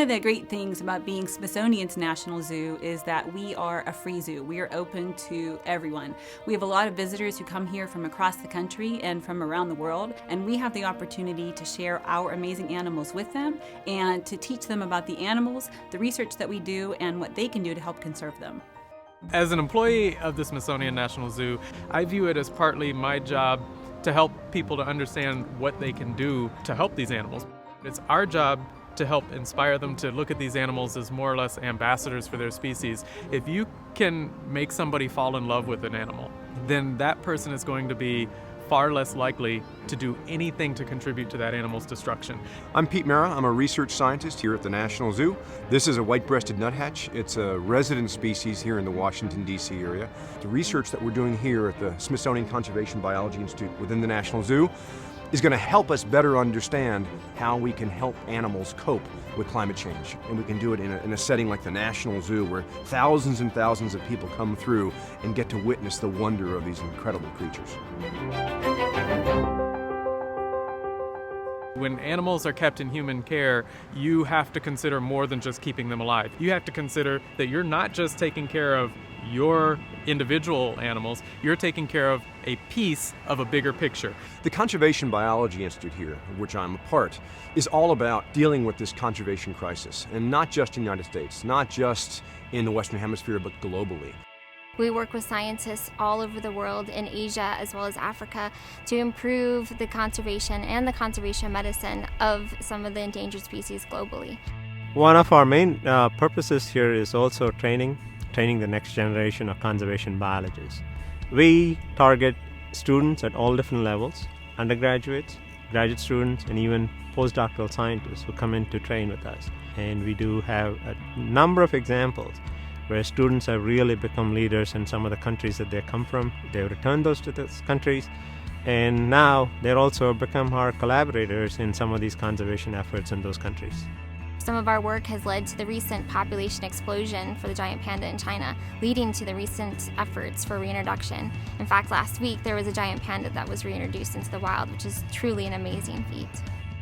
of the great things about being Smithsonian's National Zoo is that we are a free zoo. We are open to everyone. We have a lot of visitors who come here from across the country and from around the world, and we have the opportunity to share our amazing animals with them and to teach them about the animals, the research that we do, and what they can do to help conserve them. As an employee of the Smithsonian National Zoo, I view it as partly my job to help people to understand what they can do to help these animals. It's our job to help inspire them to look at these animals as more or less ambassadors for their species. If you can make somebody fall in love with an animal, then that person is going to be far less likely to do anything to contribute to that animal's destruction. I'm Pete Mara. I'm a research scientist here at the National Zoo. This is a white-breasted nuthatch. It's a resident species here in the Washington, D.C. area. The research that we're doing here at the Smithsonian Conservation Biology Institute within the National Zoo is going to help us better understand how we can help animals cope with climate change. And we can do it in a setting like the National Zoo, where thousands and thousands of people come through and get to witness the wonder of these incredible creatures. When animals are kept in human care, you have to consider more than just keeping them alive. You have to consider that you're not just taking care of your individual animals, you're taking care of a piece of a bigger picture. The Conservation Biology Institute here, of which I'm a part, is all about dealing with this conservation crisis, and not just in the United States, not just in the Western Hemisphere, but globally. We work with scientists all over the world, in Asia as well as Africa, to improve the conservation and the conservation medicine of some of the endangered species globally. One of our main purposes here is also training the next generation of conservation biologists. We target students at all different levels, undergraduates, graduate students, and even postdoctoral scientists who come in to train with us. And we do have a number of examples where students have really become leaders in some of the countries that they come from. They've returned those to those countries, and now they're also become our collaborators in some of these conservation efforts in those countries. Some of our work has led to the recent population explosion for the giant panda in China, leading to the recent efforts for reintroduction. In fact, last week there was a giant panda that was reintroduced into the wild, which is truly an amazing feat.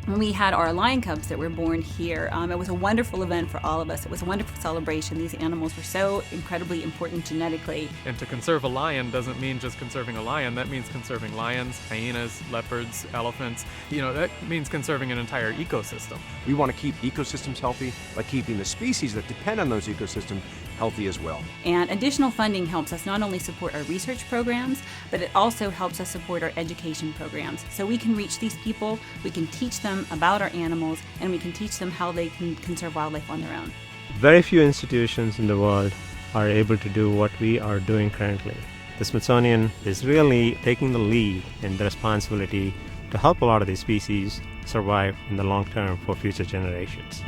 When we had our lion cubs that were born here, it was a wonderful event for all of us. It was a wonderful celebration. These animals were so incredibly important genetically. And to conserve a lion doesn't mean just conserving a lion. That means conserving lions, hyenas, leopards, elephants. That means conserving an entire ecosystem. We want to keep ecosystems healthy by keeping the species that depend on those ecosystems healthy as well. And additional funding helps us not only support our research programs, but it also helps us support our education programs. So we can reach these people, we can teach them about our animals, and we can teach them how they can conserve wildlife on their own. Very few institutions in the world are able to do what we are doing currently. The Smithsonian is really taking the lead in the responsibility to help a lot of these species survive in the long term for future generations.